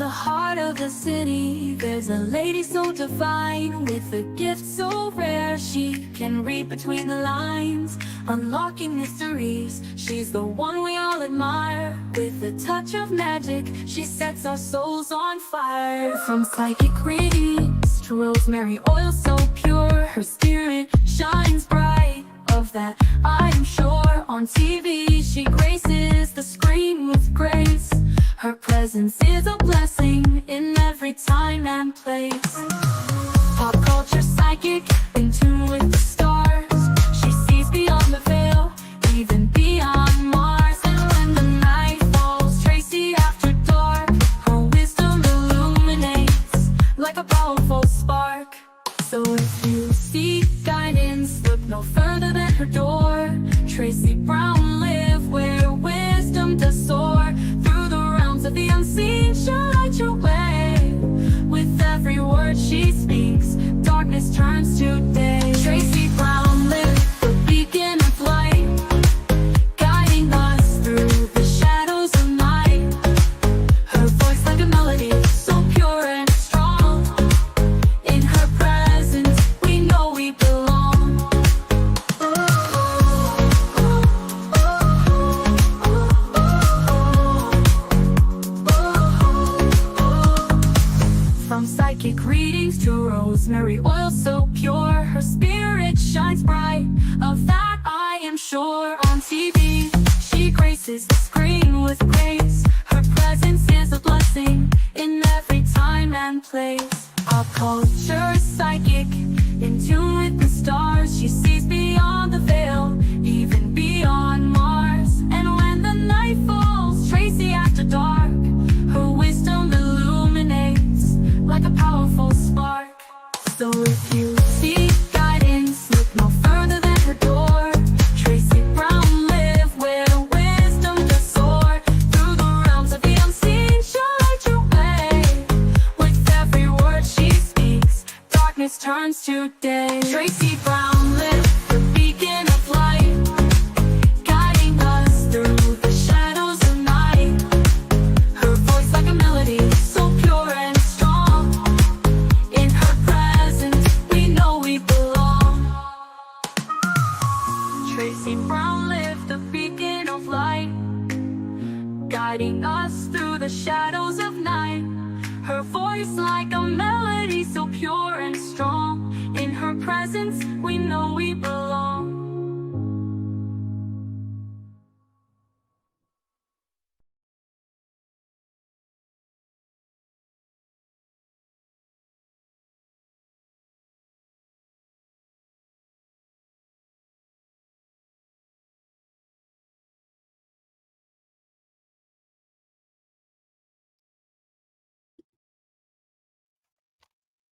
the heart of the city, there's a lady so divine, with a gift so rare. She can read between the lines, unlocking mysteries. She's the one we all admire. With a touch of magic, she sets our souls on fire. From psychic readings to rosemary oil so pure, her spirit shines bright. Of that I am sure. On TV she graces the screen with grace. Her presence is a blessing in every time and place. Pop culture psychic, in tune with the stars. She sees beyond the veil, even beyond Mars. And when the night falls, Tracy after dark, her wisdom illuminates like a powerful spark. So if you seek guidance, look no further than her door. Tracy Brown live where wisdom does soar. Through the realms of the unseen, she'll light your way. With every word she speaks, darkness turns to day. Tracy Brown live, the beacon of light, guiding us through the shadows of night. Her voice like a melody, so pure and strong. In her presence, we know we belong. From psychic readings to rosemary oil so pure, her spirit shines bright. Of that I am sure. On TV, she graces the screen with grace. Her presence is a blessing in every time and place. Pop culture psychic, in tune with the stars. She sees beyond the veil, even beyond Mars. And when the night falls, Tracy after dark, her wisdom illuminates like a powerful spark. So if you seek guidance, look no further than her door. Tracy Brown live where wisdom does soar. Through the realms of the unseen, she'll light your way. With every word she speaks, darkness turns to day. Tracy Brown live, the beacon of light, guiding us through the shadows of night. Her voice like a melody, so pure and strong. In her presence, we know we belong. Tracy Brown live, the beacon of light, guiding us through the shadows of night. Her voice like a melody, so pure and strong. In her presence, we know we belong.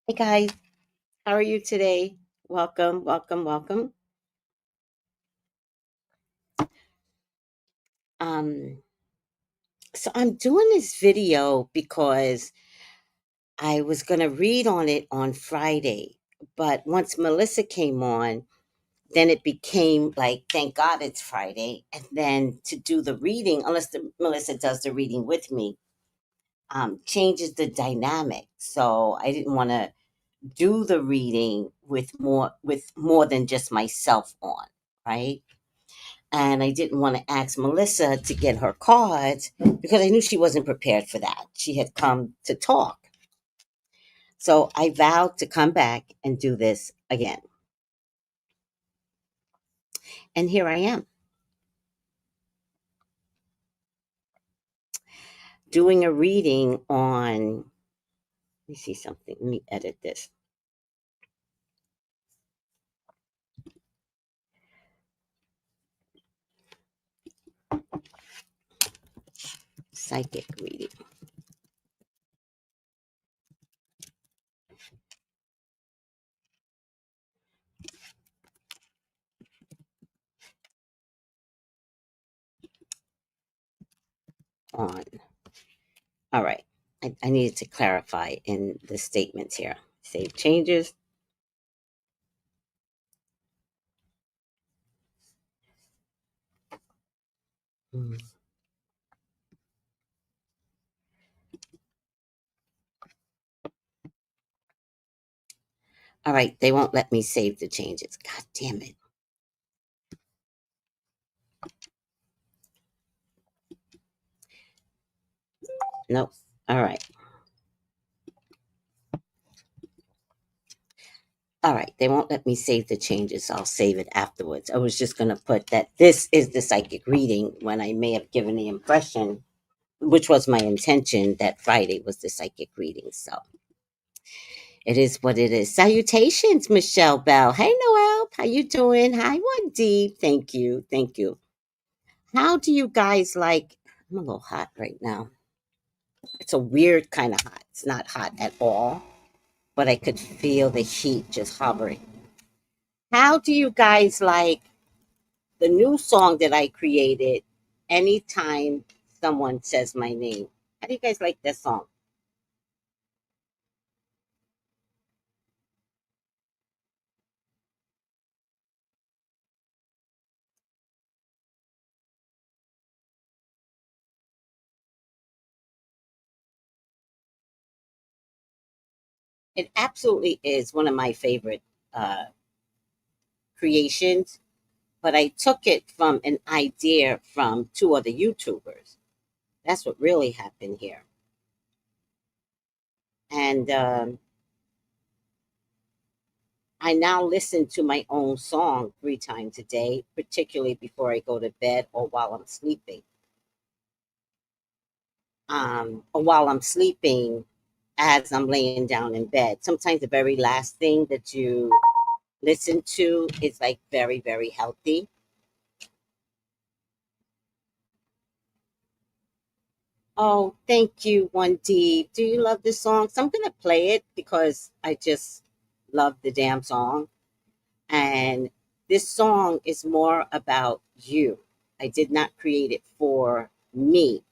Hey guys, how are you today? Welcome, welcome, welcome. Um, so I'm doing this video because I was gonna read on it on Friday, but once Melissa came on, then it became like, thank God it's Friday, and then to do the reading, unless Melissa does the reading with me, changes the dynamic. So I didn't want to do the reading with more than just myself on, right? And I didn't want to ask Melissa to get her cards because I knew she wasn't prepared for that. She had come to talk. So I vowed to come back and do this again. And here I am doing a reading on, let me see something. Let me edit this. Psychic reading. On. All right. I needed to clarify in the statements here. Save changes. Hmm. All right, they won't let me save the changes. God damn it. Nope. All right. All right, they won't let me save the changes. I'll save it afterwards. I was just going to put that this is the psychic reading when I may have given the impression, which was my intention, that Friday was the psychic reading. So it is what it is. Salutations, Michelle Bell. Hey, Noel. How you doing? Hi, One Deep. Thank you. Thank you. How do you guys like? I'm a little hot right now. It's a weird kind of hot. It's not hot at all, but I could feel the heat just hovering. How do you guys like the new song that I created, Anytime Someone Says My Name? How do you guys like that song? It absolutely is one of my favorite uh, creations, but I took it from an idea from two other YouTubers. That's what really happened here. And I now listen to my own song 3 times a day, particularly before I go to bed or while I'm sleeping. Or while I'm sleeping, as I'm laying down in bed. Sometimes the very last thing that you listen to is like very, very healthy. Oh, thank you, One D. Do you love this song? So I'm gonna play it because I just love the damn song. And this song is more about you. I did not create it for me,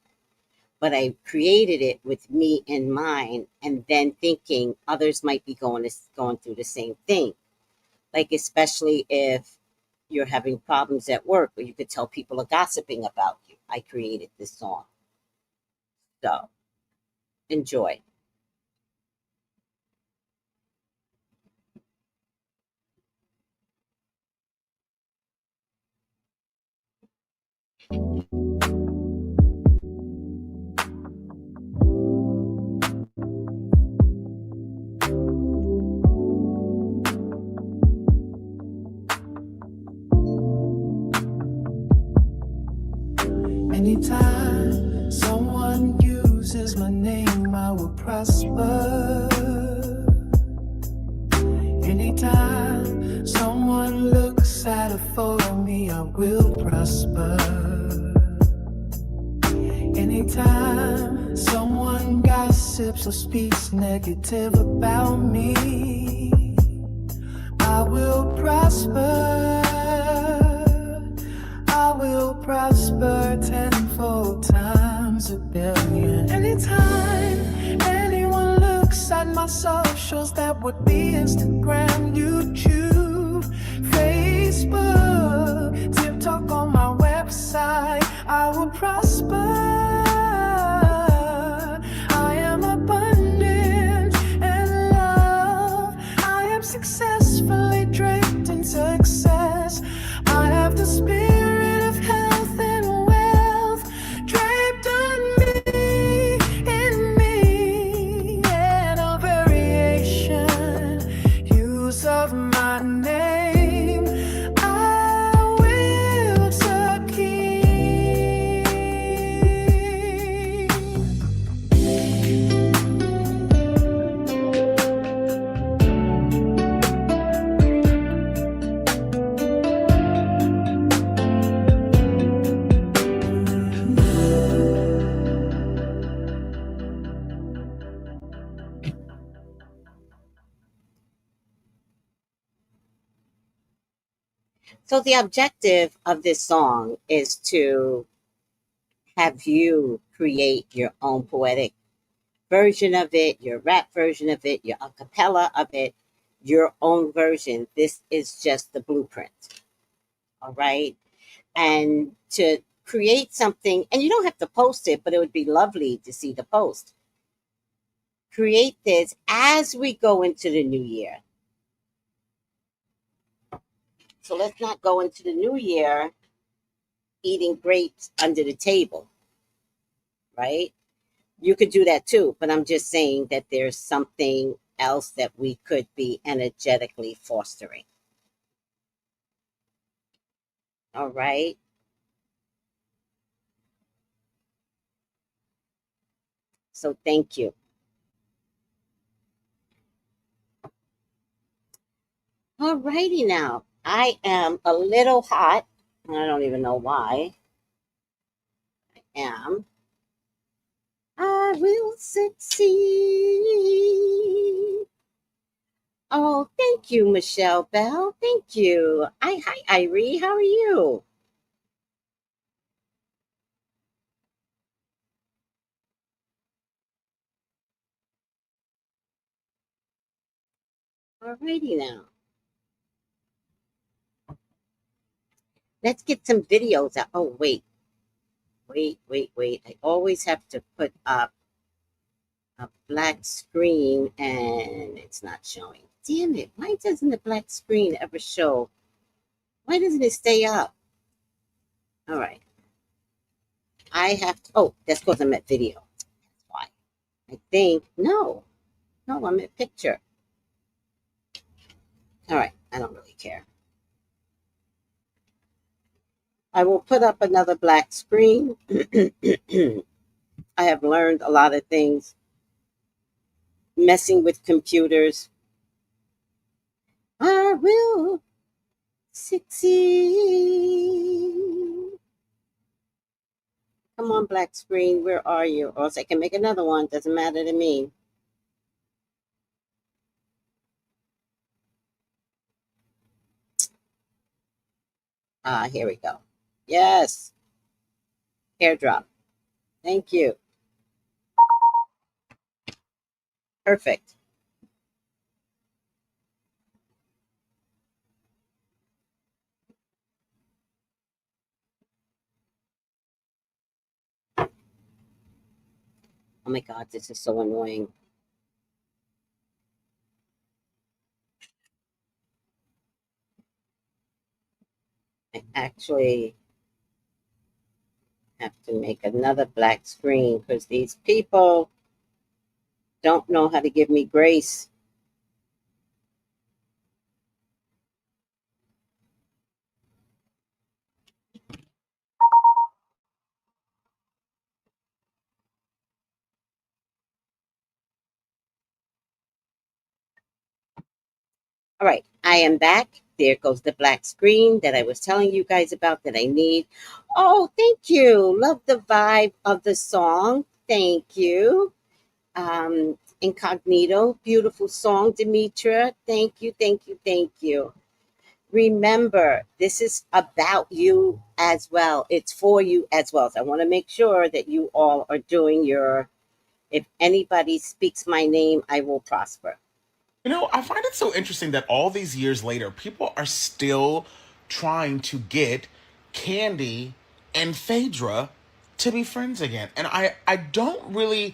but I created it with me in mind, and then thinking others might be going through the same thing. Like especially if you're having problems at work, or you could tell people are gossiping about you. I created this song, so enjoy. Anytime someone uses my name, I will prosper. Anytime someone looks at a photo of me, I will prosper. Anytime someone gossips or speaks negative about me, I will prosper. I will prosper tenfold times a billion. Anytime anyone looks at my socials, that would be Instagram, YouTube, Facebook, TikTok, on my website, I will prosper. I am abundant and love. I am successfully draped in success. I have the spirit of health and wealth draped on me, in me, and a variation use of my name I will to keep. So the objective of this song is to have you create your own poetic version of it, your rap version of it, your a cappella of it, your own version. This is just the blueprint. All right. And to create something, and you don't have to post it, but it would be lovely to see the post. Create this as we go into the new year. So let's not go into the new year eating grapes under the table, right? You could do that too, but I'm just saying that there's something else that we could be energetically fostering. All right. So thank you. All righty now. I am a little hot. I don't even know why. I am. I will succeed. Oh, thank you, Michelle Bell. Thank you. Hi, Irie. How are you? All righty now. Let's get some videos out. Oh, wait. I always have to put up a black screen and it's not showing. Damn it. Why doesn't the black screen ever show? Why doesn't it stay up? All right. I have to, oh, that's because I'm at video. That's why. I think, no, I'm at picture. All right. I don't really care. I will put up another black screen. I have learned a lot of things messing with computers. I will succeed. Come on, black screen, where are you? Or else I can make another one. Doesn't matter to me. Here we go. Yes, airdrop. Thank you. Perfect. Oh my God, this is so annoying. I actually have to make another black screen because these people don't know how to give me grace. All right, I am back. There goes the black screen that I was telling you guys about that I need. Oh, thank you. Love the vibe of the song. Thank you. Incognito, beautiful song, Demetra. Thank you. Remember, this is about you as well. It's for you as well. So I want to make sure that you all are doing your, if anybody speaks my name, I will prosper. I find it so interesting that all these years later, people are still trying to get Kandi and Phaedra to be friends again. And I don't really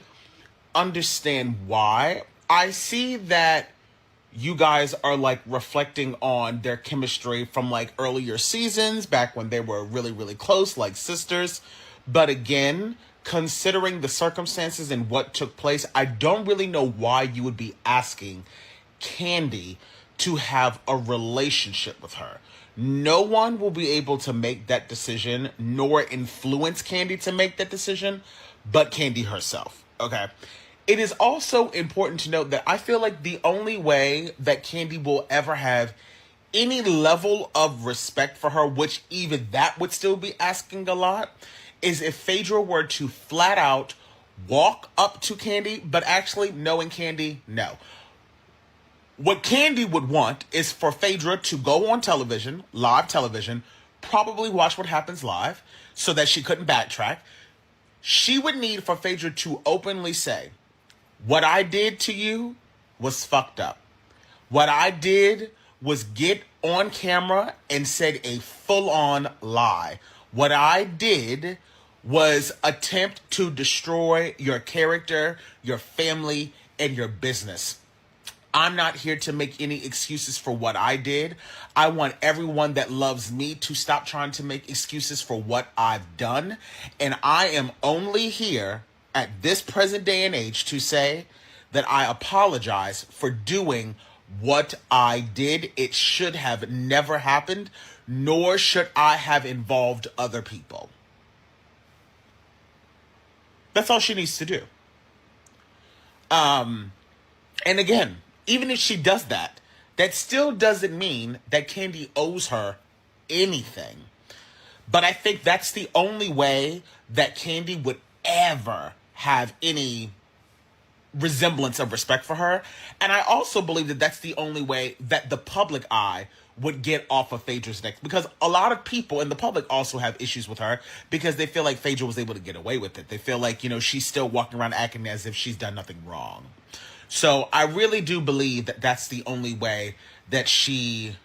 understand why. I see that you guys are like reflecting on their chemistry from like earlier seasons back when they were really, really close, like sisters. But again, considering the circumstances and what took place, I don't really know why you would be asking Kandi to have a relationship with her. No one will be able to make that decision nor influence Kandi to make that decision but Kandi herself. Okay. It is also important to note that I feel like the only way that Kandi will ever have any level of respect for her, which even that would still be asking a lot, is if Phaedra were to flat out walk up to Kandi, but actually knowing Kandi, no. What Kandi would want is for Phaedra to go on television, live television, probably watch what happens live so that she couldn't backtrack. She would need for Phaedra to openly say, what I did to you was fucked up. What I did was get on camera and said a full-on lie. What I did was attempt to destroy your character, your family, and your business. I'm not here to make any excuses for what I did. I want everyone that loves me to stop trying to make excuses for what I've done. And I am only here at this present day and age to say that I apologize for doing what I did. It should have never happened, nor should I have involved other people. That's all she needs to do. And again, even if she does that, that still doesn't mean that Kandi owes her anything. But I think that's the only way that Kandi would ever have any resemblance of respect for her. And I also believe that that's the only way that the public eye would get off of Phaedra's neck, because a lot of people in the public also have issues with her because they feel like Phaedra was able to get away with it. They feel like, she's still walking around acting as if she's done nothing wrong. So I really do believe that that's the only way that she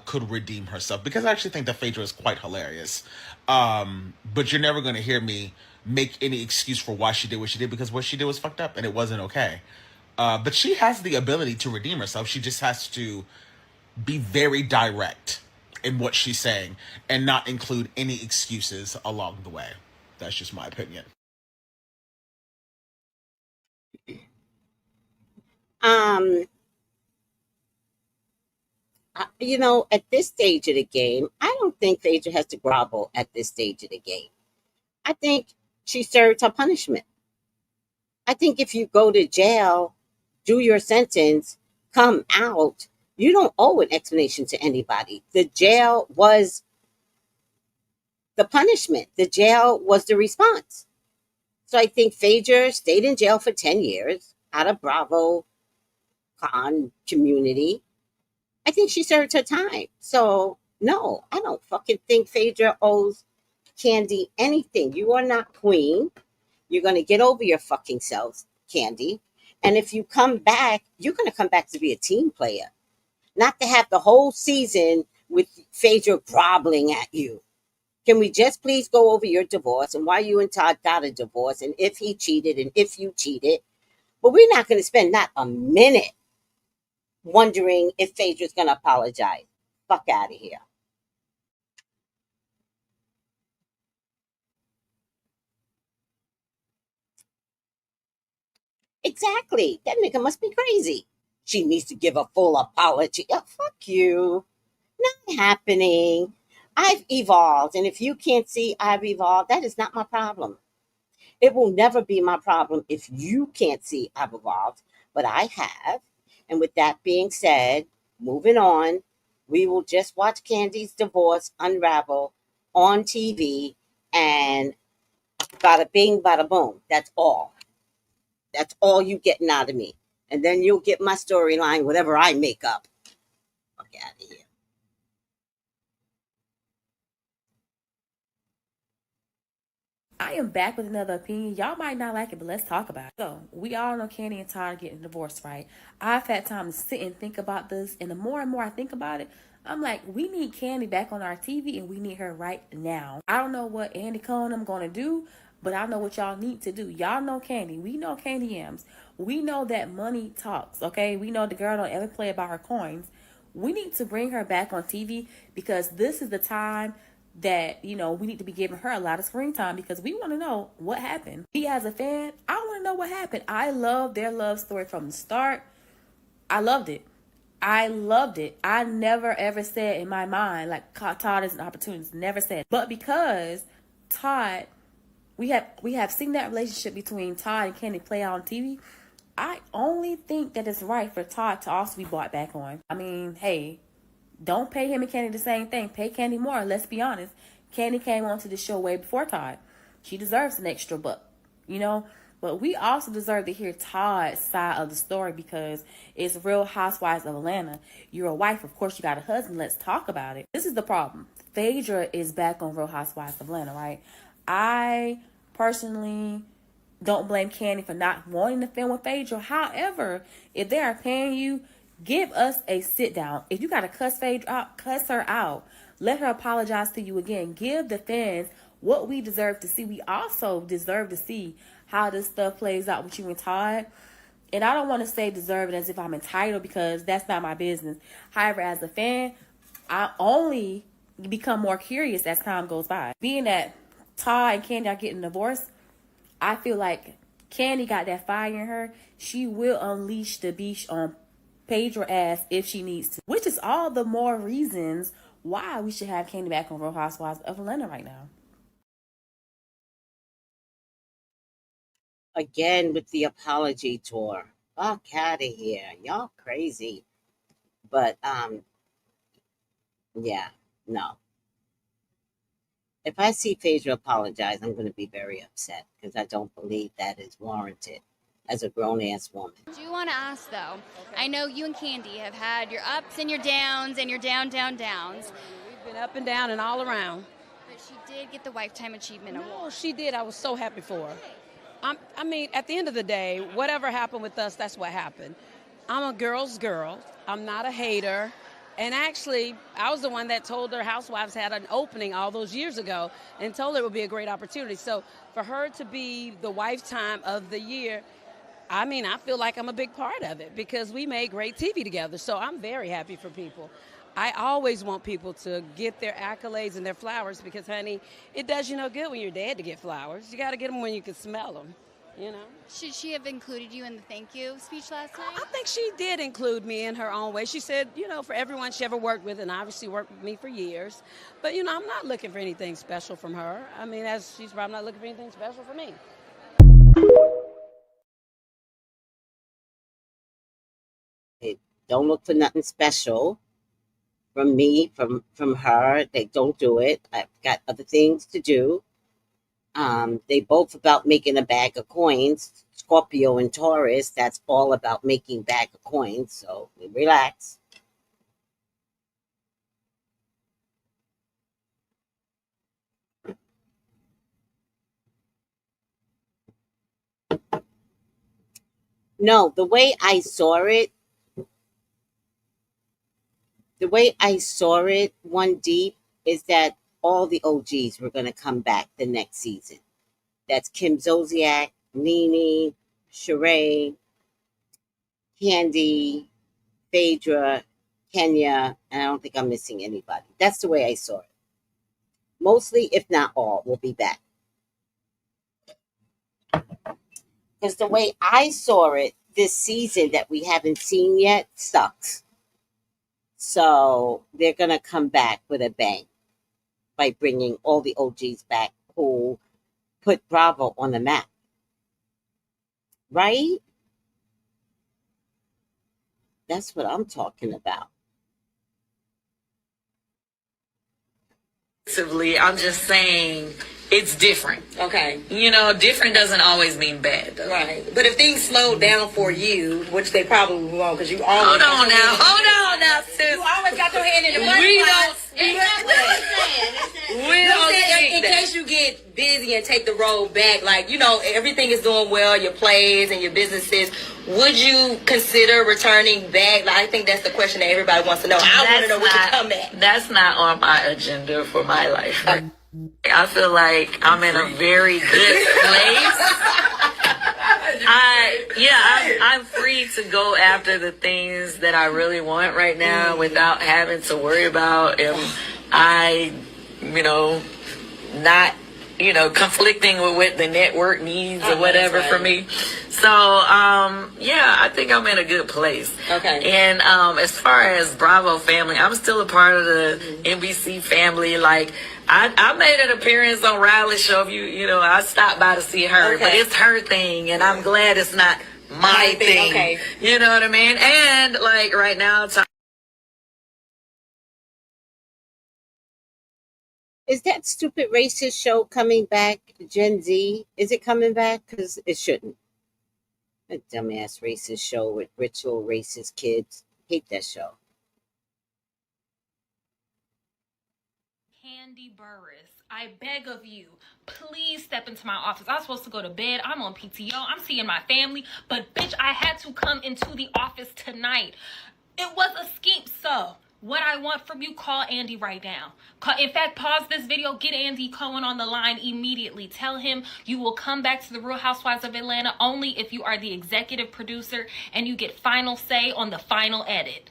could redeem herself, because I actually think that Phaedra is quite hilarious. But you're never going to hear me make any excuse for why she did what she did, because what she did was fucked up and it wasn't okay. But she has the ability to redeem herself. She just has to be very direct in what she's saying and not include any excuses along the way. That's just my opinion. At this stage of the game, I don't think Phaedra has to grovel at this stage of the game. I think she served her punishment. I think if you go to jail, do your sentence, come out, you don't owe an explanation to anybody. The jail was the punishment. The jail was the response. So I think Phaedra stayed in jail for 10 years out of Bravo con community. I think she served her time. So no, I don't fucking think Phaedra owes Kandi anything. You are not queen. You're going to get over your fucking selves, Kandi. And if you come back, you're going to come back to be a team player, not to have the whole season with Phaedra groveling at you. Can we just please go over your divorce and why you and Todd got a divorce and if he cheated and if you cheated? But we're not going to spend not a minute wondering if Phaedra's going to apologize. Fuck out of here. Exactly. That nigga must be crazy. She needs to give a full apology. Oh, fuck you. Not happening. I've evolved. And if you can't see I've evolved, that is not my problem. It will never be my problem if you can't see I've evolved. But I have. And with that being said, moving on, we will just watch Kandi's divorce unravel on TV and bada bing, bada boom. That's all. That's all you getting out of me. And then you'll get my storyline, whatever I make up. Fuck out of here. I am back with another opinion. Y'all might not like it, but let's talk about it. So, we all know Kandi and Todd are getting divorced, right? I've had time to sit and think about this, and the more and more I think about it, I'm like, we need Kandi back on our TV, and we need her right now. I don't know what Andy Cohen I'm going to do, but I know what y'all need to do. Y'all know Kandi. We know Kandi Yams. We know that money talks, okay? We know the girl don't ever play about her coins. We need to bring her back on TV because this is the time that, we need to be giving her a lot of screen time because we want to know what happened. Me as a fan, I want to know what happened. I love their love story from the start. I loved it. I never ever said in my mind, like, Todd is an opportunity. Never said. But because Todd, we have seen that relationship between Todd and Kandi play out on TV, I only think that it's right for Todd to also be brought back on. I mean, hey, don't pay him and Kandi the same thing. Pay Kandi more. Let's be honest. Kandi came onto the show way before Todd. She deserves an extra buck, But we also deserve to hear Todd's side of the story because it's Real Housewives of Atlanta. You're a wife. Of course, you got a husband. Let's talk about it. This is the problem. Phaedra is back on Real Housewives of Atlanta, right? I personally don't blame Kandi for not wanting to film with Phaedra. However, if they are paying you, give us a sit down. If you got to cuss Phaedra out, cuss her out. Let her apologize to you again. Give the fans what we deserve to see. We also deserve to see how this stuff plays out with you and Todd. And I don't want to say deserve it as if I'm entitled, because that's not my business. However, as a fan, I only become more curious as time goes by. Being that Todd and Kandi are getting divorced, I feel like Kandi got that fire in her. She will unleash the beast on Pedro ass if she needs to. Which is all the more reasons why we should have Kandi back on Real Housewives of Atlanta right now. Again with the apology tour. Fuck out of here. Y'all crazy. But yeah, no. If I see Phaedra apologize, I'm going to be very upset because I don't believe that is warranted as a grown-ass woman. I do want to ask, though, I know you and Kandi have had your ups and your downs and your downs. We've been up and down and all around. But she did get the Lifetime Achievement Award. No, she did. I was so happy for her. I mean, at the end of the day, whatever happened with us, that's what happened. I'm a girl's girl. I'm not a hater. And actually, I was the one that told her Housewives had an opening all those years ago and told her it would be a great opportunity. So for her to be the Lifetime of the Year, I mean, I feel like I'm a big part of it because we made great TV together. So I'm very happy for people. I always want people to get their accolades and their flowers because, honey, it does you no good when you're dead to get flowers. You got to get them when you can smell them, you know. Should she have included you in the thank you speech last night? I think she did include me in her own way. She said, you know, for everyone she ever worked with, and obviously worked with me for years. But, you know, I'm not looking for anything special from her. I mean, as she's probably not looking for anything special for me. Don't look for nothing special from me, from her. They don't do it. I've got other things to do. They both about making a bag of coins. Scorpio and Taurus, that's all about making bag of coins. So relax. No, the way I saw it, One Deep, is that all the OGs were going to come back the next season. That's Kim Zolciak, Nene, Sheree, Kandi, Phaedra, Kenya, and I don't think I'm missing anybody. That's the way I saw it. Mostly, if not all, will be back. Because the way I saw it, this season that we haven't seen yet sucks. So they're going to come back with a bang by bringing all the OGs back who put Bravo on the map. Right? That's what I'm talking about. I'm just saying it's different. Okay. You know, different doesn't always mean bad, though. Right. But if things slowed down for you, which they probably won't, because you always Hold on now, sis. You always got your hand in the money. We don't speak. We don't speak in case you get busy and take the road back, like, you know, everything is doing well, your plays and your businesses. Would you consider returning back? Like, I think that's the question that everybody wants to know. I want to know when you come back. That's not on my agenda for my life. I feel like I'm in a very good place. I'm free to go after the things that I really want right now without having to worry about if I, not, conflicting with what the network needs or whatever for me. So, I think I'm in a good place. Okay. And as far as Bravo family, I'm still a part of the NBC family. Like, I made an appearance on Riley's show. I stopped by to see her, but it's her thing, and I'm glad it's not my thing. Okay. You know what I mean? And like right now, Is that stupid racist show coming back, Gen Z? Is it coming back? Because it shouldn't. A dumbass racist show with rich little racist kids. Hate that show. Kandi Burris, I beg of you, please step into my office. I was supposed to go to bed. I'm on PTO. I'm seeing my family. But, bitch, I had to come into the office tonight. It was a scheme, so what I want from you, call Andy right now. In fact, pause this video, get Andy Cohen on the line immediately. Tell him you will come back to the Real Housewives of Atlanta only if you are the executive producer and you get final say on the final edit.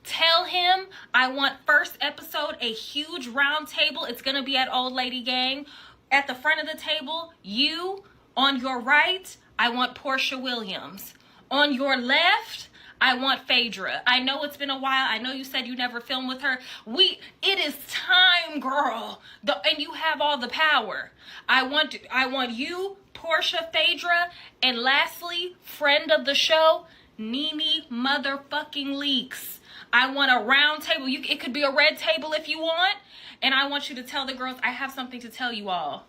Tell him I want first episode a huge round table. It's going to be at Old Lady Gang. At the front of the table, you, on your right, I want Portia Williams. On your left, I want Phaedra. I know it's been a while. I know you said you never filmed with her. It is time, girl. And you have all the power. I want you, Portia, Phaedra, and lastly, friend of the show, Nene motherfucking Leaks. I want a round table. It could be a red table if you want. And I want you to tell the girls, I have something to tell you all.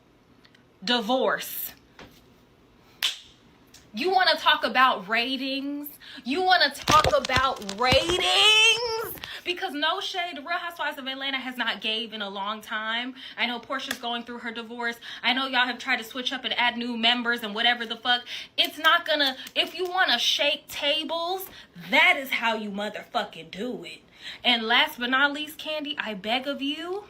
Divorce. You want to talk about ratings? You want to talk about ratings? Because no shade, the Real Housewives of Atlanta has not gave in a long time. I know Portia's going through her divorce. I know y'all have tried to switch up and add new members and whatever the fuck. It's not gonna, if you want to shake tables, that is how you motherfucking do it. And last but not least, Kandi, I beg of you,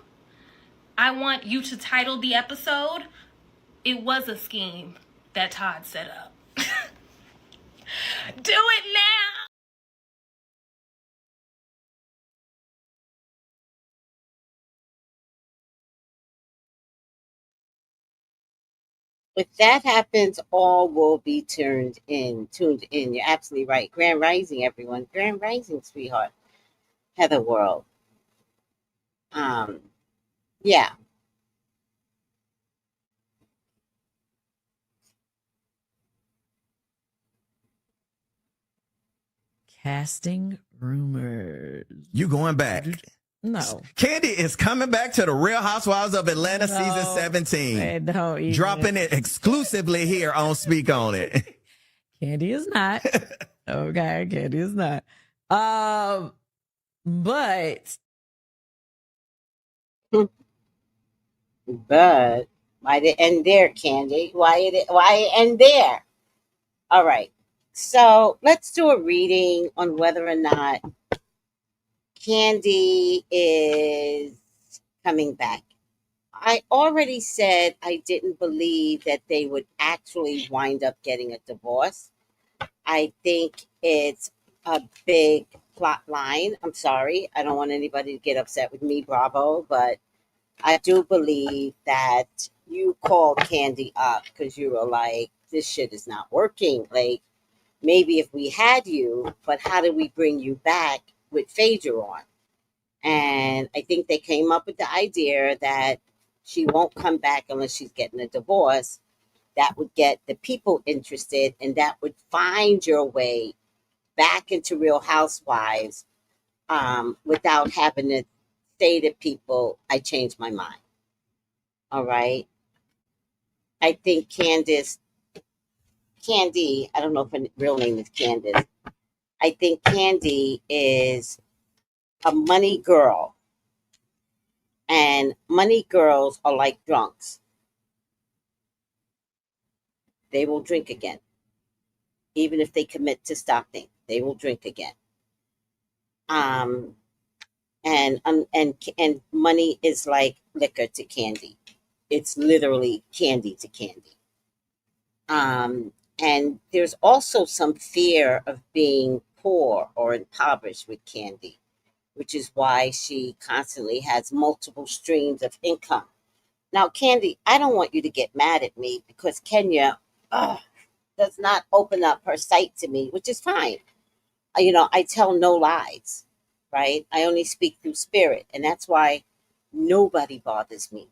I want you to title the episode, It Was a Scheme That Todd Set Up. Do it now! If that happens, all will be tuned in. You're absolutely right. Grand Rising, everyone. Grand Rising, sweetheart. Heather World. Yeah. Casting rumors. You going back? No. Kandi is coming back to the Real Housewives of Atlanta season 17. Dropping it exclusively here on Speak On It. Kandi is not. Okay, Kandi is not. But Why did it end there, Kandi? Why end there? All right. So let's do a reading on whether or not Kandi is coming back. I already said I didn't believe that they would actually wind up getting a divorce. I think it's a big plot line. I'm sorry. I don't want anybody to get upset with me, Bravo, but I do believe that you called Kandi up because you were like, this shit is not working. Like, maybe if we had you, but how do we bring you back with Phaedra on? And I think they came up with the idea that she won't come back unless she's getting a divorce. That would get the people interested, and that would find your way back into Real Housewives without having to say to people, I changed my mind. All right. I think Kandi, I don't know if her real name is Candace. I think Kandi is a money girl. And money girls are like drunks. They will drink again. Even if they commit to stopping, they will drink again. And money is like liquor to Kandi. It's literally candy to Kandi. And there's also some fear of being poor or impoverished with Kandi, which is why she constantly has multiple streams of income. Now, Kandi, I don't want you to get mad at me because Kenya does not open up her site to me, which is fine. I tell no lies, right? I only speak through spirit. And that's why nobody bothers me.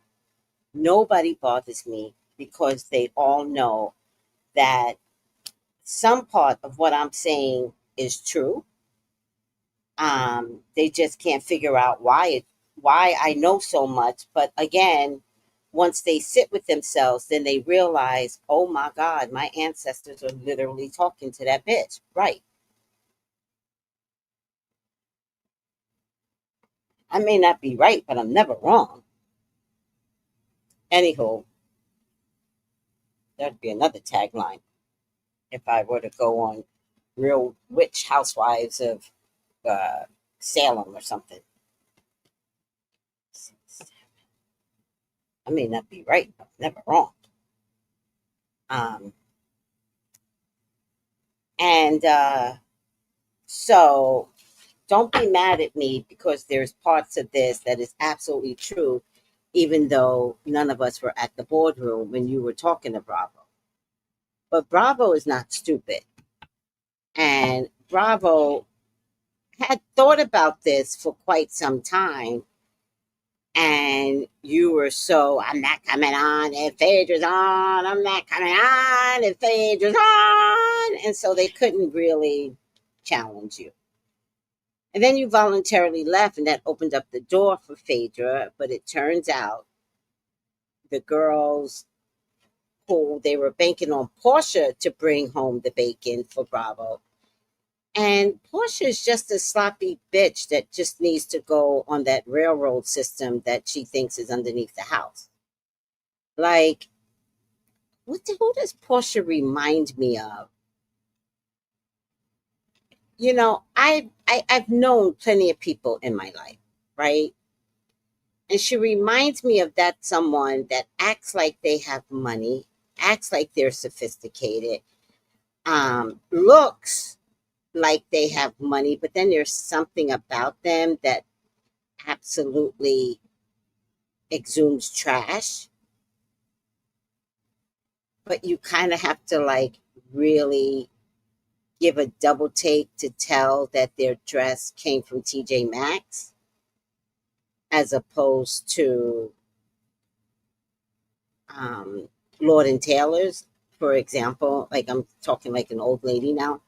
Nobody bothers me because they all know that some part of what I'm saying is true. They just can't figure out why I know so much. But again, once they sit with themselves, then they realize, oh my God, my ancestors are literally talking to that bitch. Right. I may not be right, but I'm never wrong. Anywho, that'd be another tagline if I were to go on Real Witch Housewives of Salem or something. I may not be right, but I'm never wrong. And so don't be mad at me because there's parts of this that is absolutely true, even though none of us were at the boardroom when you were talking to Bravo. But Bravo is not stupid. And Bravo had thought about this for quite some time. And you were so, I'm not coming on if Phaedra's on, I'm not coming on if Phaedra's on. And so they couldn't really challenge you. And then you voluntarily left, and that opened up the door for Phaedra. But it turns out the girls who they were banking on Portia to bring home the bacon for Bravo. And Portia is just a sloppy bitch that just needs to go on that railroad system that she thinks is underneath the house. Like, who does Portia remind me of? You know, I've known plenty of people in my life, right? And she reminds me of that someone that acts like they have money, acts like they're sophisticated, looks like they have money, but then there's something about them that absolutely exudes trash. But you kind of have to like really give a double take to tell that their dress came from TJ Maxx as opposed to Lord and Taylor's, for example. Like, I'm talking like an old lady now.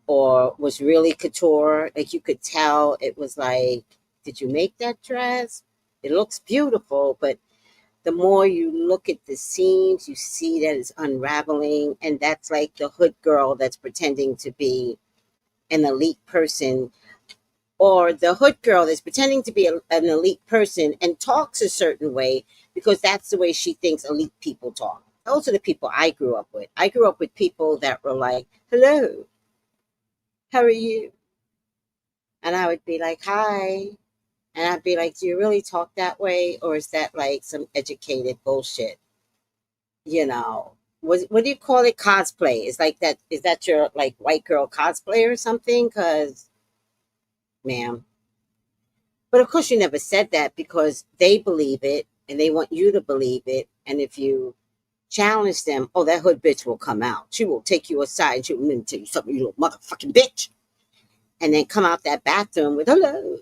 Or was really couture. Like, you could tell it was like, did you make that dress? It looks beautiful, but the more you look at the seams, you see that it's unraveling. And that's like the hood girl that's pretending to be an elite person, or the hood girl that's pretending to be an elite person and talks a certain way because that's the way she thinks elite people talk. Those are the people I grew up with. I grew up with people that were like, hello, how are you? And I would be like, hi. And I'd be like, do you really talk that way? Or is that like some educated bullshit? You know, what do you call it? Cosplay. Is like that. Is that your like white girl cosplay or something? Because, ma'am. But of course you never said that because they believe it and they want you to believe it. And if you challenge them, oh, that hood bitch will come out. She will take you aside and she will tell you something, you little motherfucking bitch. And then come out that bathroom with, hello,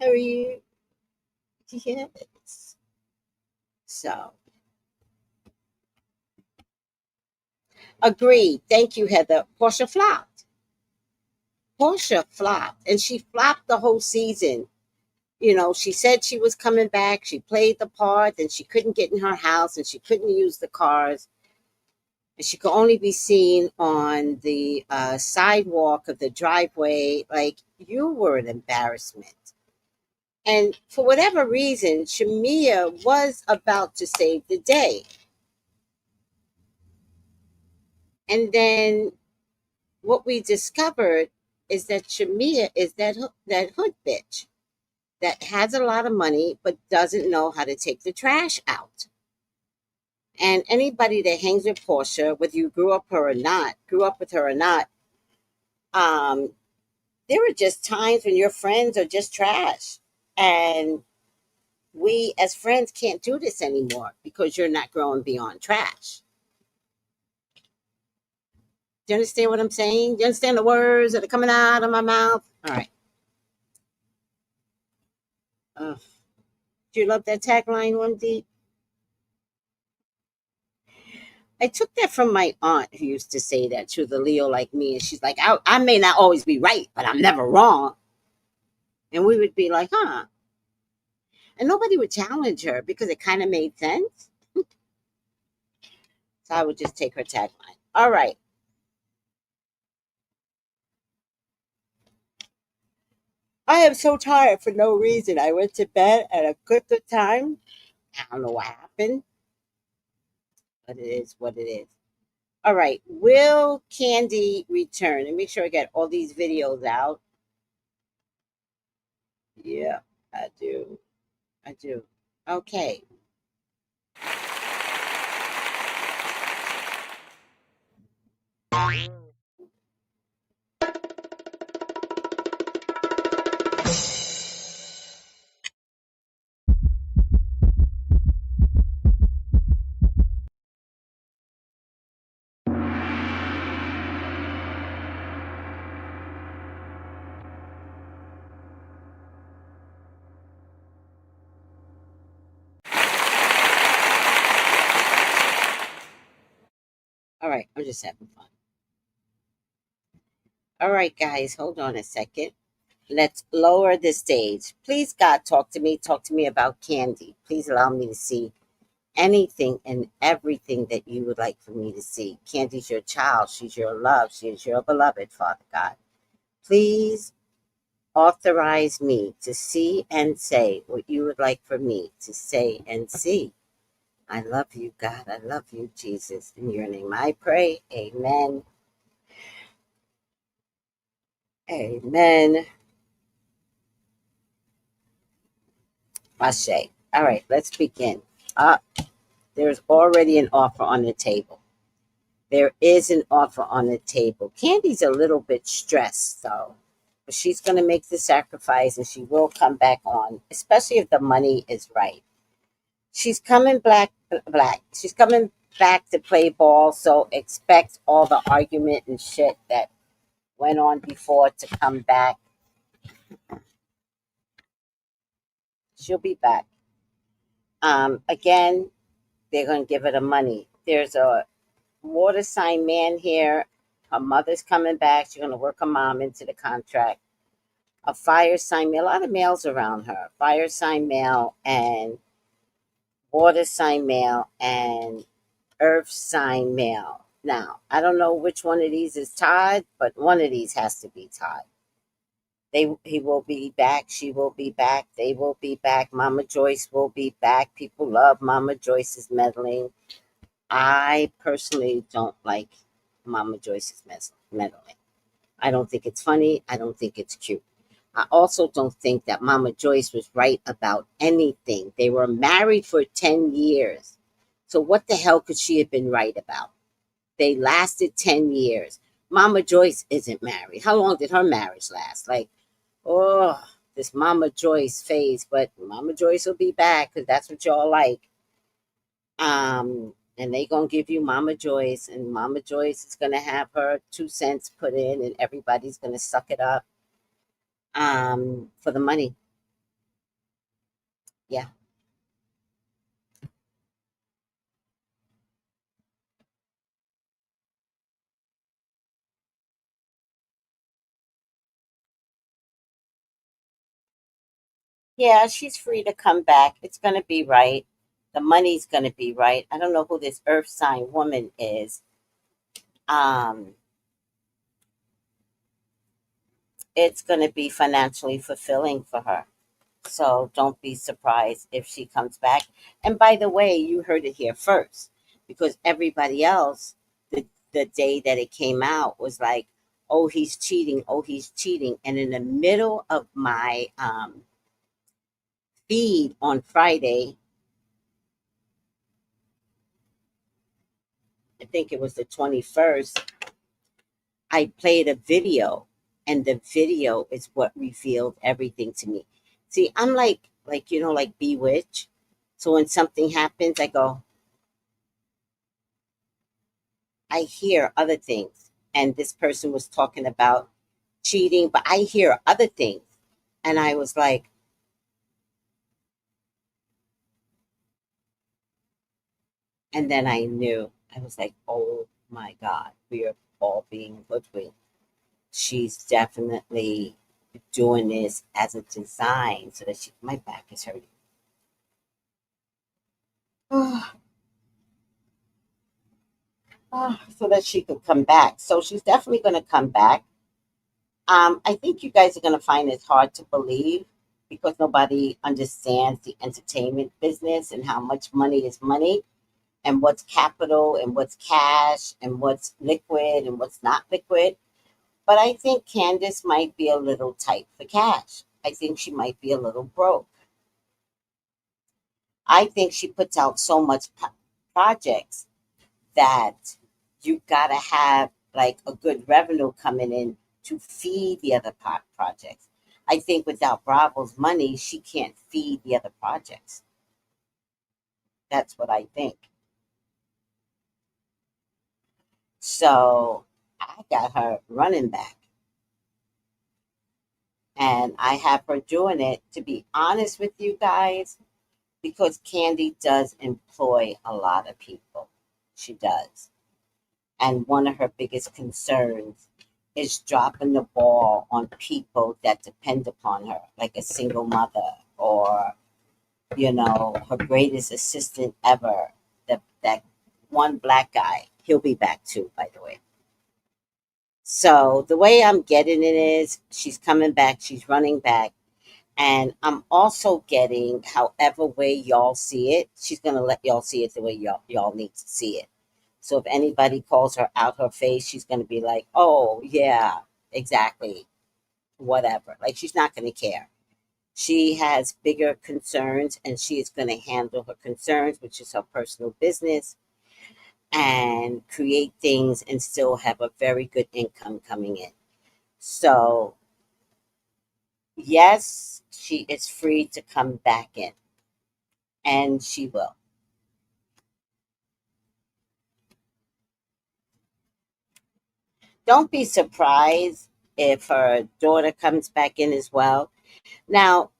how are you? Yes. So, agreed. Thank you, Heather. Portia flopped. Portia flopped. And she flopped the whole season. You know, she said she was coming back. She played the part, and she couldn't get in her house, and she couldn't use the cars. And she could only be seen on the sidewalk of the driveway. Like, you were an embarrassment. And for whatever reason, Shamia was about to save the day. And then what we discovered is that Shamia is that hood bitch that has a lot of money but doesn't know how to take the trash out. And anybody that hangs with Portia, whether you grew up with her or not, there are just times when your friends are just trash. And we as friends can't do this anymore because you're not growing beyond trash. Do you understand what I'm saying? Do you understand the words that are coming out of my mouth? All right. Do you love that tagline, One Deep? I took that from my aunt who used to say that. She was a Leo like me. And she's like, I may not always be right, but I'm never wrong. And we would be like, huh? And nobody would challenge her because it kind of made sense. So I would just take her tagline. All right. I am so tired for no reason. I went to bed at a good time. I don't know what happened, but it is what it is. All right. Will Kandi return? And make sure I get all these videos out. Yeah, I do. I do. Okay. All right. I'm just having fun. All right, guys. Hold on a second. Let's lower the stage. Please, God, talk to me. Talk to me about Kandi. Please allow me to see anything and everything that you would like for me to see. Candy's your child. She's your love. She is your beloved, Father God. Please authorize me to see and say what you would like for me to say and see. I love you, God. I love you, Jesus. In your name I pray. Amen. Amen. Ashe. All right, let's begin. There's already an offer on the table. There is an offer on the table. Candy's a little bit stressed, though. But she's going to make the sacrifice and she will come back on, especially if the money is right. She's coming black. She's coming back to play ball, so expect all the argument and shit that went on before to come back. She'll be back. Again, they're going to give her the money. There's a water sign man here. Her mother's coming back. She's going to work her mom into the contract. A fire sign male, a lot of males around her. Fire sign male and water sign male and earth sign male. Now, I don't know which one of these is Todd, but one of these has to be Todd. He will be back. She will be back. They will be back. Mama Joyce will be back. People love Mama Joyce's meddling. I personally don't like Mama Joyce's meddling. I don't think it's funny. I don't think it's cute. I also don't think that Mama Joyce was right about anything. They were married for 10 years. So what the hell could she have been right about? They lasted 10 years. Mama Joyce isn't married. How long did her marriage last? Like, oh, this Mama Joyce phase. But Mama Joyce will be back because that's what y'all like. And they gonna give you Mama Joyce, and Mama Joyce is gonna have her 2 cents put in, and everybody's gonna suck it up for the money. Yeah. Yeah, she's free to come back. It's gonna be right. The money's gonna be right. I don't know who this earth sign woman is. It's gonna be financially fulfilling for her. So don't be surprised if she comes back. And by the way, you heard it here first, because everybody else, the day that it came out, was like, oh, he's cheating. Oh, he's cheating. And in the middle of my feed on Friday, I think it was the 21st, I played a video, and the video is what revealed everything to me. See, I'm like like bewitched. So when something happens, I hear other things. And this person was talking about cheating, but I hear other things. And I was like, and then I knew. I was like, oh my God, we are all being hoodwinked. She's definitely doing this as a design so that my back is hurting. So that she could come back. So she's definitely going to come back. I think you guys are going to find it hard to believe because nobody understands the entertainment business and how much money is money and what's capital and what's cash and what's liquid and what's not liquid. But I think Candace might be a little tight for cash. I think she might be a little broke. I think she puts out so much projects that you got to have like a good revenue coming in to feed the other projects. I think without Bravo's money, she can't feed the other projects. That's what I think. So I got her running back. And I have her doing it, to be honest with you guys, because Kandi does employ a lot of people. She does. And one of her biggest concerns is dropping the ball on people that depend upon her, like a single mother or, her greatest assistant ever, that one black guy. He'll be back too, by the way. So the way I'm getting it is she's coming back, she's running back. And I'm also getting, however way y'all see it, she's going to let y'all see it the way y'all need to see it. So if anybody calls her out her face, she's going to be like, oh, yeah, exactly, whatever. Like, she's not going to care. She has bigger concerns, and she is going to handle her concerns, which is her personal business, and create things and still have a very good income coming in. So, yes, she is free to come back in, and she will. Don't be surprised if her daughter comes back in as well. Now,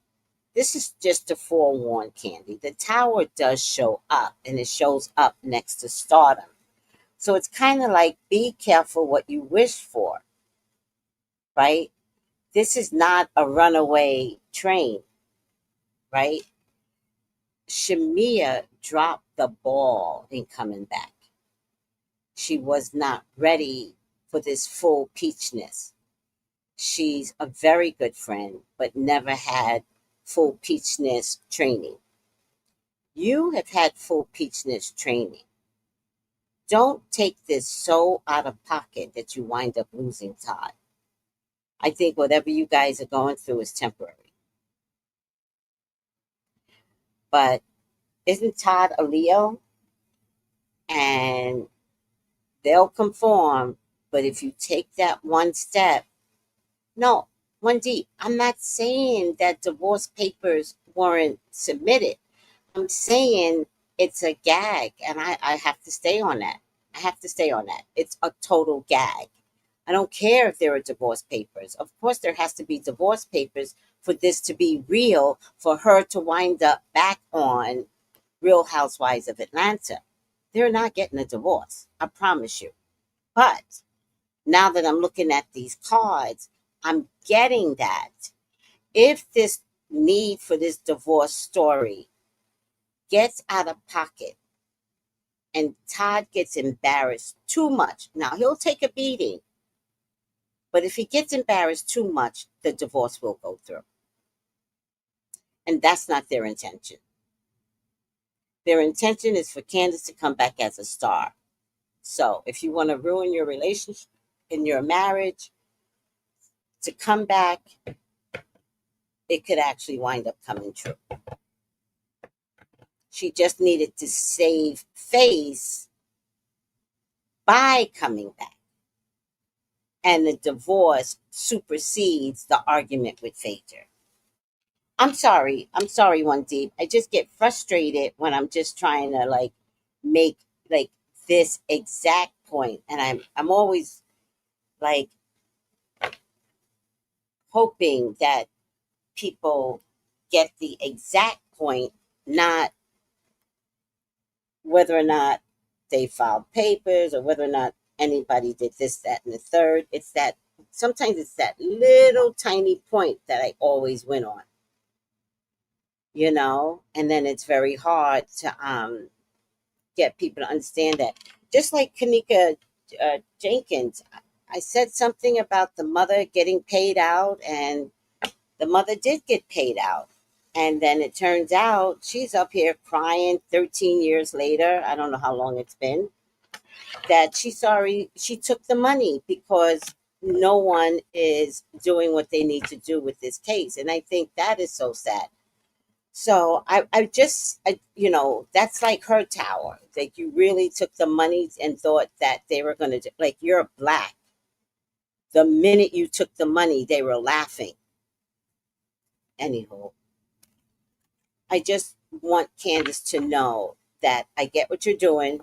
this is just to forewarn Kandi. The tower does show up, and it shows up next to stardom. So it's kind of like, be careful what you wish for, right? This is not a runaway train, right? Shamia dropped the ball in coming back. She was not ready for this full peachness. She's a very good friend, but never had full peachness training. You have had full peachness training. Don't take this so out of pocket that you wind up losing Todd. I think whatever you guys are going through is temporary. But isn't Todd a Leo? And they'll conform, but if you take that one step, no, one deep. I'm not saying that divorce papers weren't submitted. I'm saying it's a gag, and I have to stay on that. I have to stay on that. It's a total gag. I don't care if there are divorce papers. Of course, there has to be divorce papers for this to be real, for her to wind up back on Real Housewives of Atlanta. They're not getting a divorce. I promise you. But now that I'm looking at these cards, I'm getting that if this need for this divorce story gets out of pocket and Todd gets embarrassed too much, now he'll take a beating, but if he gets embarrassed too much, the divorce will go through. And that's not their intention. Their intention is for Candace to come back as a star. So if you want to ruin your relationship in your marriage, to come back, it could actually wind up coming true. She just needed to save face by coming back. And the divorce supersedes the argument with Phaedra. I'm sorry, One Deep. I just get frustrated when I'm just trying to make this exact point, and I'm always hoping that people get the exact point, not whether or not they filed papers or whether or not anybody did this, that, and the third. It's that sometimes it's that little tiny point that I always win on, and then it's very hard to get people to understand that. Just like Kanika Jenkins, I said something about the mother getting paid out, and the mother did get paid out. And then it turns out she's up here crying 13 years later. I don't know how long it's been. That she's sorry she took the money because no one is doing what they need to do with this case. And I think that is so sad. So that's like her tower. Like, you really took the money and thought that they were going to, like, you're black. The minute you took the money, they were laughing. Anywho, I just want Candace to know that I get what you're doing.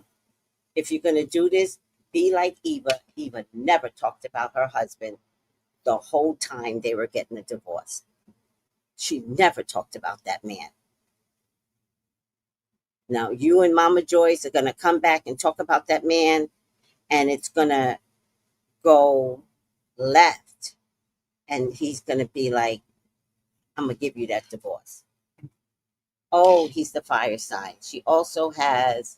If you're going to do this, be like Eva. Eva never talked about her husband the whole time they were getting a divorce. She never talked about that man. Now, you and Mama Joyce are going to come back and talk about that man, and it's going to go left. And he's going to be like, I'm going to give you that divorce. Oh, he's the fire sign. She also has,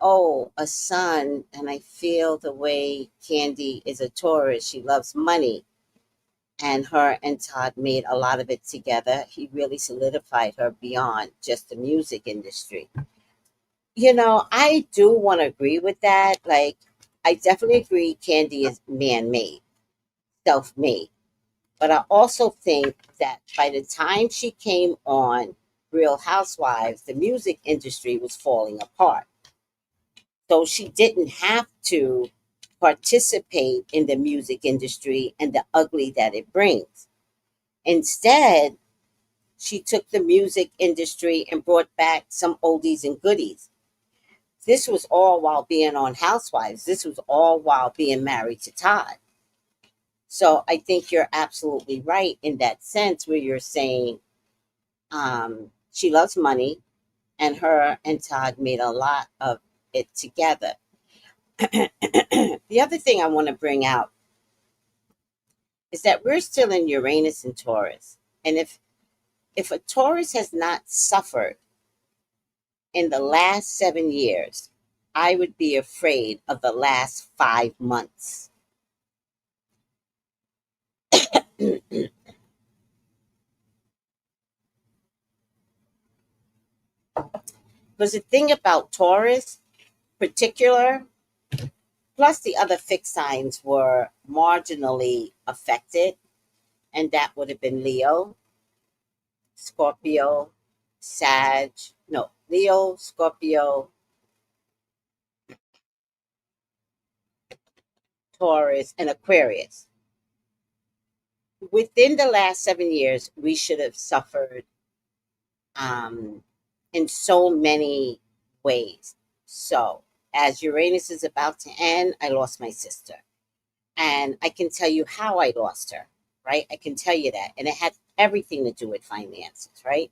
a son. And I feel the way Kandi is a Taurus. She loves money. And her and Todd made a lot of it together. He really solidified her beyond just the music industry. I do want to agree with that. Like, I definitely agree Kandi is man-made, self-made. But I also think that by the time she came on Real Housewives, the music industry was falling apart. So she didn't have to participate in the music industry and the ugly that it brings. Instead, she took the music industry and brought back some oldies and goodies. This was all while being on Housewives. This was all while being married to Todd. So I think you're absolutely right in that sense where you're saying she loves money, and her and Todd made a lot of it together. The other thing I want to bring out is that we're still in Uranus and Taurus. And if a Taurus has not suffered in the last 7 years, I would be afraid of the last 5 months. Because the thing about Taurus, particular, plus the other fixed signs were marginally affected, and that would have been Leo, Scorpio, Leo, Scorpio, Taurus, and Aquarius. Within the last 7 years, we should have suffered in so many ways. So, as Uranus is about to end, I lost my sister. And I can tell you how I lost her, right? I can tell you that. And it had everything to do with finances, right?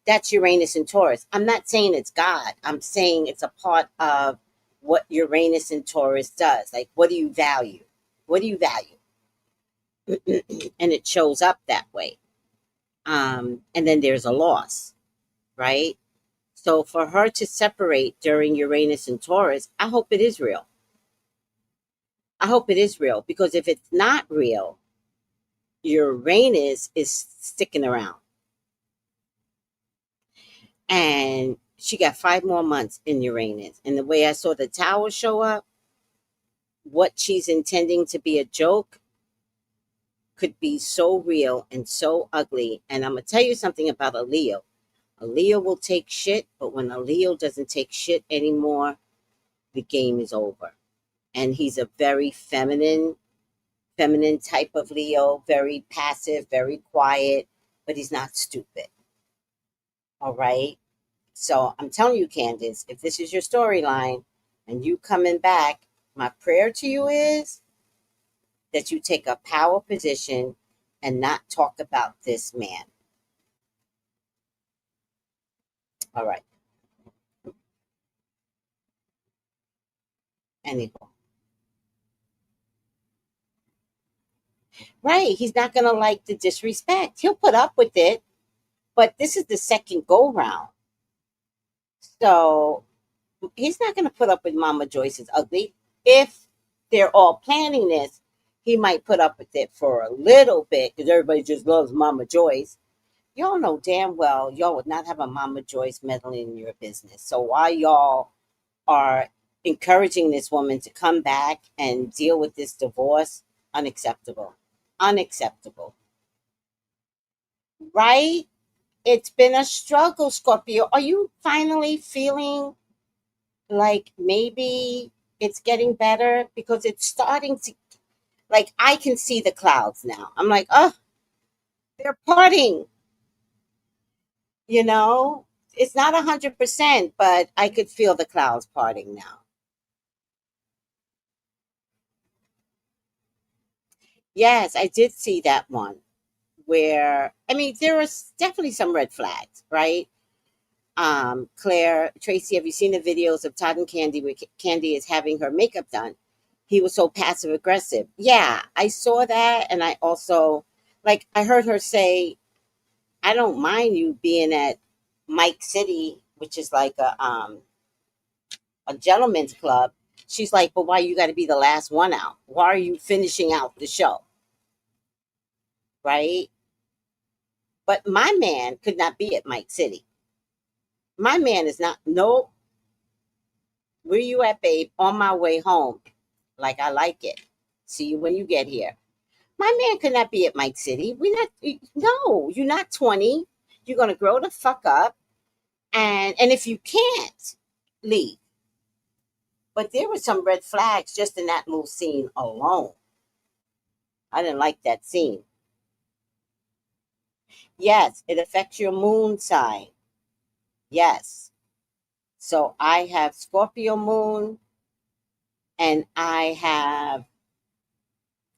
That's Uranus and Taurus. I'm not saying it's God. I'm saying it's a part of what Uranus and Taurus does. Like, what do you value? What do you value? And it shows up that way. And then there's a loss, right? So for her to separate during Uranus and Taurus, I hope it is real. I hope it is real, because if it's not real, Uranus is sticking around. And she got 5 more months in Uranus. And the way I saw the tower show up, what she's intending to be a joke could be so real and so ugly. And I'm going to tell you something about a Leo. A Leo will take shit, but when a Leo doesn't take shit anymore, the game is over. And he's a very feminine type of Leo, very passive, very quiet, but he's not stupid. All right? So I'm telling you, Candace, if this is your storyline and you coming back, my prayer to you is that you take a power position and not talk about this man. All right. Anyway. Right. He's not going to like the disrespect. He'll put up with it. But this is the second go round. So he's not going to put up with Mama Joyce's ugly. If they're all planning this, he might put up with it for a little bit because everybody just loves Mama Joyce. Y'all know damn well y'all would not have a Mama Joyce meddling in your business. So while y'all are encouraging this woman to come back and deal with this divorce. Unacceptable. Unacceptable. Right? It's been a struggle, Scorpio. Are you finally feeling like maybe it's getting better? Because it's starting to, like, I can see the clouds now. I'm like, oh, they're parting, you know? It's not 100%, but I could feel the clouds parting now. Yes, I did see that one where, I mean, there was definitely some red flags, right? Claire, Tracy, have you seen the videos of Todd and Kandi where Kandi is having her makeup done? He was so passive aggressive. Yeah, I saw that. And I also, like, I heard her say, I don't mind you being at Mike City, which is like a gentleman's club. She's like, but why you got to be the last one out? Why are you finishing out the show? Right? But my man could not be at Mike City. My man is not, no, where you at, babe? On my way home. Like, I like it. See you when you get here. My man could not be at Mike City. We're not, no, you're not 20. You're going to grow the fuck up. And if you can't, leave. But there were some red flags just in that little scene alone. I didn't like that scene. Yes, it affects your moon sign. Yes. So I have Scorpio moon and I have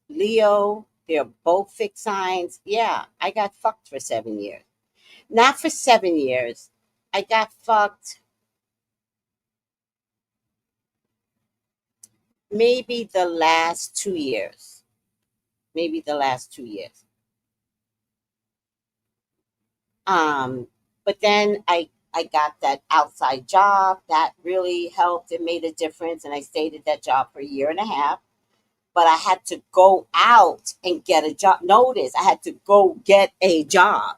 Leo. They're both fixed signs. Yeah, I got fucked for 7 years. Not for 7 years. I got fucked maybe the last 2 years. Maybe the last 2 years. But then I got that outside job that really helped. It made a difference, and I stayed at that job for a year and a half. But I had to go out and get a job. Notice I had to go get a job.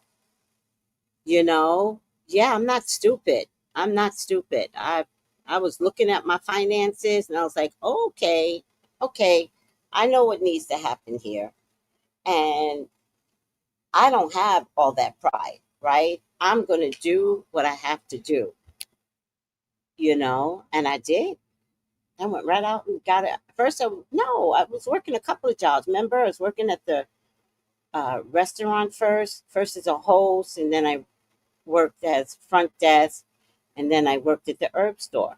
You know, yeah, I'm not stupid. I'm not stupid. I was looking at my finances, and I was like, okay, okay, I know what needs to happen here, and I don't have all that pride, right? I'm going to do what I have to do, and I did. I went right out and got it. First, no, I was working a couple of jobs. Remember, I was working at the restaurant first as a host, and then I worked as front desk, and then I worked at the herb store.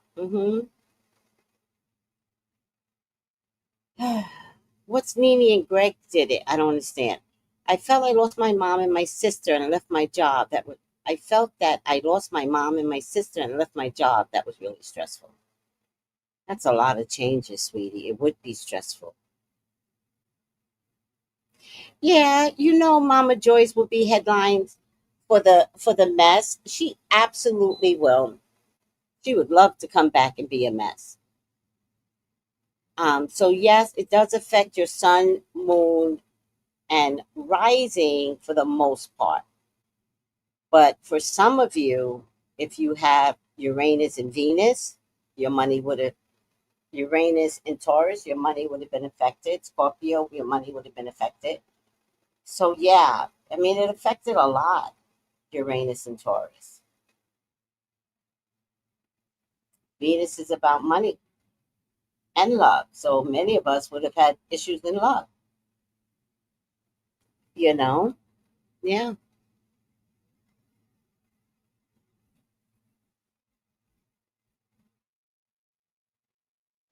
What's Nene and Greg did it? I don't understand. I felt I lost my mom and my sister, and I left my job. I felt that I lost my mom and my sister, and I left my job. That was really stressful. That's a lot of changes, sweetie. It would be stressful. Yeah, Mama Joyce will be headlines for the mess. She absolutely will. She would love to come back and be a mess. So yes, it does affect your sun, moon, and rising for the most part. But for some of you, if you have Uranus and Venus, your money would have Uranus and Taurus, your money would have been affected. Scorpio, your money would have been affected. So yeah, I mean it affected a lot, Uranus and Taurus. Venus is about money and love. So many of us would have had issues in love, you know? Yeah.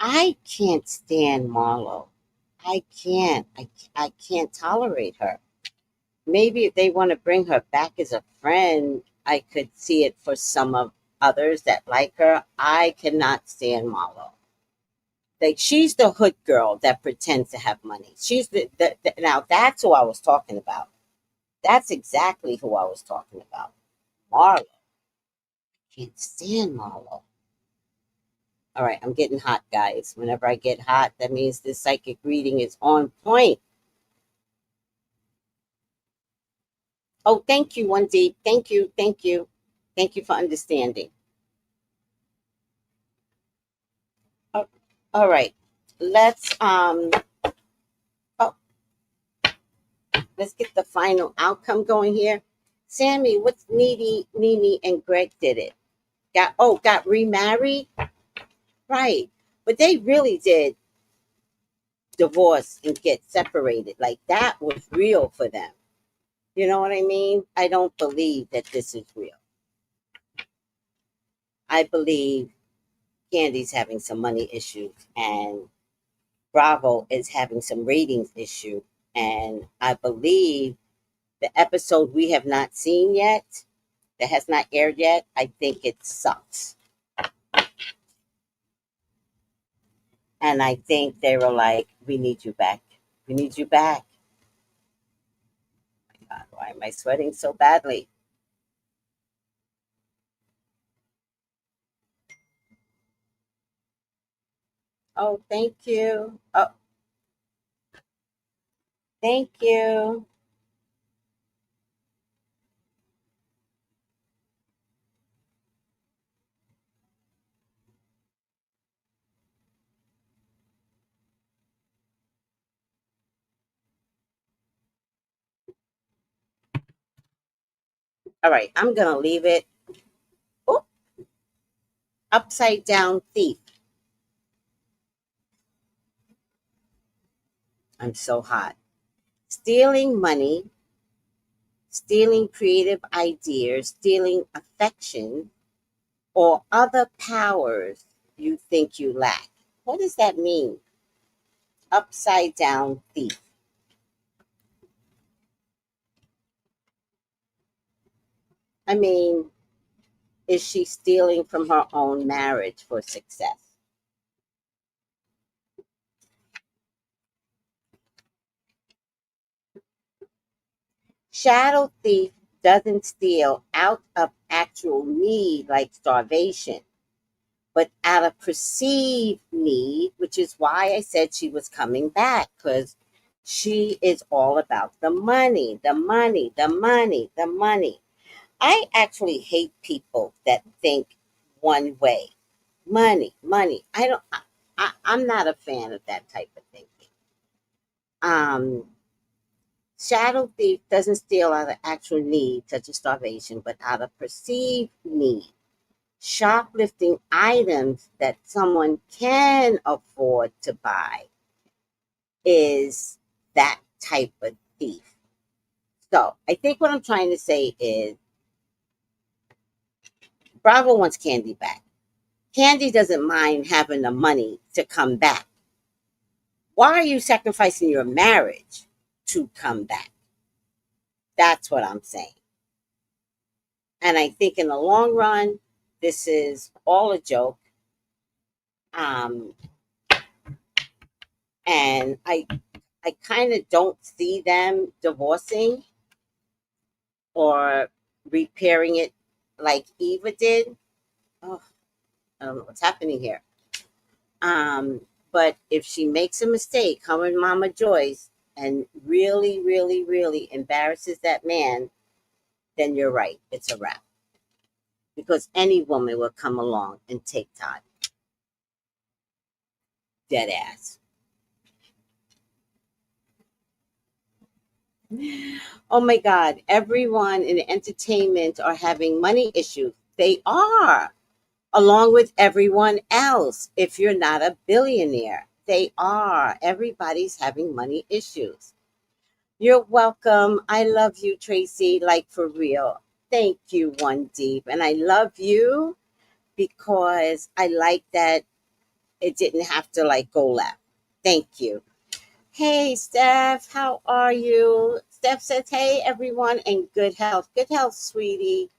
I can't stand Marlo. I can't. I can't tolerate her. Maybe if they want to bring her back as a friend, I could see it for some of others that like her. I cannot stand Marlo. Like she's the hood girl that pretends to have money. She's the now that's who I was talking about. That's exactly who I was talking about. Marlo. Can't stand Marlo. All right, I'm getting hot, guys. Whenever I get hot, that means this psychic reading is on point. Oh, thank you, One Deep. Thank you, thank you. Thank you for understanding. All right. Let's oh, let's get the final outcome going here. Sammy, what's Needy, Nene, and Greg did it? Got remarried? Right. But they really did divorce and get separated. Like that was real for them. You know what I mean? I don't believe that this is real. I believe Kandi's having some money issues and Bravo is having some ratings issue. And I believe the episode we have not seen yet, that has not aired yet, I think it sucks. And I think they were like, we need you back. We need you back. God, why am I sweating so badly? Oh, thank you. Oh, thank you. All right, I'm going to leave it. Oh, upside down thief. I'm so hot. Stealing money, stealing creative ideas, stealing affection, or other powers you think you lack. What does that mean? Upside down thief. I mean, is she stealing from her own marriage for success? Shadow thief doesn't steal out of actual need like starvation, but out of perceived need, which is why I said she was coming back, because she is all about the money, the money, the money, the money. I actually hate people that think one way. Money, money. I'm not a fan of that type of thinking. Shadow thief doesn't steal out of actual need, such as starvation, but out of perceived need. Shoplifting items that someone can afford to buy is that type of thief. So I think what I'm trying to say is Bravo wants Kandi back. Kandi doesn't mind having the money to come back. Why are you sacrificing your marriage to come back? That's what I'm saying. And I think in the long run, this is all a joke. And I kind of don't see them divorcing or repairing it like Eva did. Oh, I don't know what's happening here. But if she makes a mistake, her and Mama Joyce, and really, really, really embarrasses that man, then you're right. It's a wrap. Because any woman will come along and take Todd. Dead ass. Oh my God. Everyone in entertainment are having money issues. They are. Along with everyone else. If you're not a billionaire, they are. Everybody's having money issues. You're welcome. I love you, Tracy, like for real. Thank you, One Deep. And I love you because I like that it didn't have to like go left. Thank you. Hey, Steph, how are you? Steph says, hey, everyone, and good health. Good health, sweetie.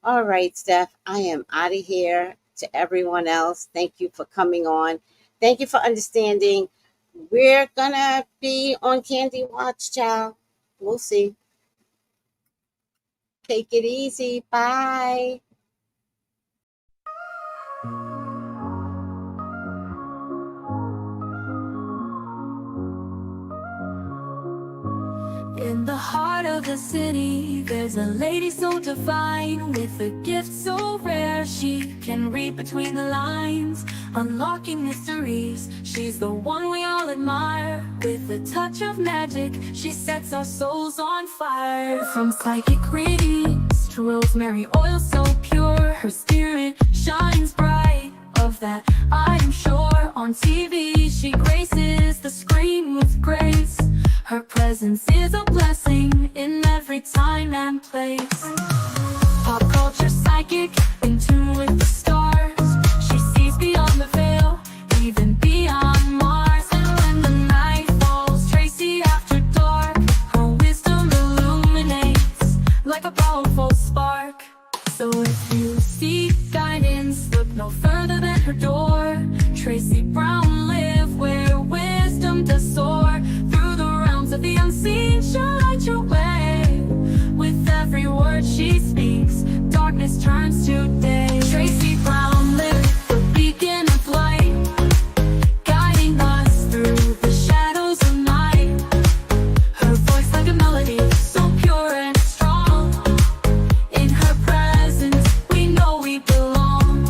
All right, Steph, I am out of here. To everyone else, thank you for coming on. Thank you for understanding. We're going to be on Kandi Watch, child. We'll see. Take it easy. Bye. In the heart of the city, there's a lady so divine, with a gift so rare she can read between the lines, unlocking mysteries. She's the one we all admire. With a touch of magic, she sets our souls on fire. From psychic readings to rosemary oil so pure, her spirit shines bright. Of that I am sure. On TV she graces the screen with grace. Her presence is a blessing in every time and place. Pop culture psychic, in tune with the stars. She sees beyond the veil, even beyond Mars. And when the night falls, Tracy after dark, her wisdom illuminates like a powerful spark. So if you seek guidance, look no further than her door. Tracy Brown live where wisdom does soar. Through the realms of the unseen, she'll light your way. With every word she speaks, darkness turns to day. Tracy Brown live the beacon of light, guiding us through the shadows of night. Her voice like a melody, so pure and strong. In her presence, we know we belong.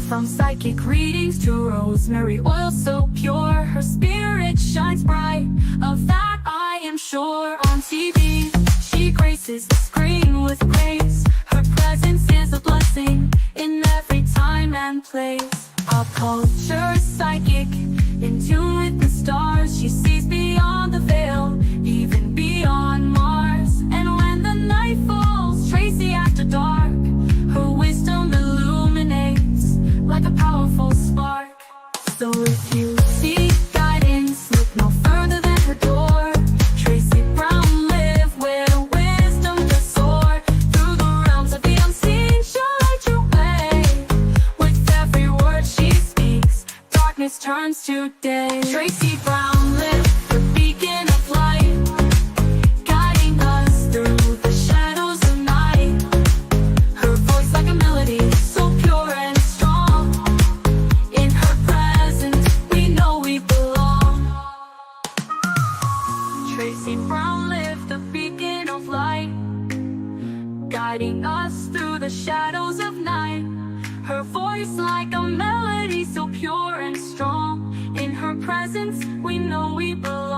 From psychic readings to rosemary oil so pure, her spirit shines bright. Of that I am sure. On TV, she graces the screen with grace. Her presence is a blessing in every time and place. Pop culture psychic, in tune with the stars. She sees beyond the veil, even beyond Mars. And when the night falls, Tracy after dark, her wisdom illuminates like a powerful spark. So if you seek guidance, look no further than her door. Tracy Brown live where wisdom does soar. Through the realms of the unseen, she'll light your way. With every word she speaks, darkness turns to day. Tracy Brown live the beacon of light, guiding us through the shadows of night. Her voice like a melody, so pure and strong. In her presence, we know we belong. Tracy Brown live the beacon of light, guiding us through the shadows of night. Her voice like a melody, so pure and strong. In her presence, we know we belong.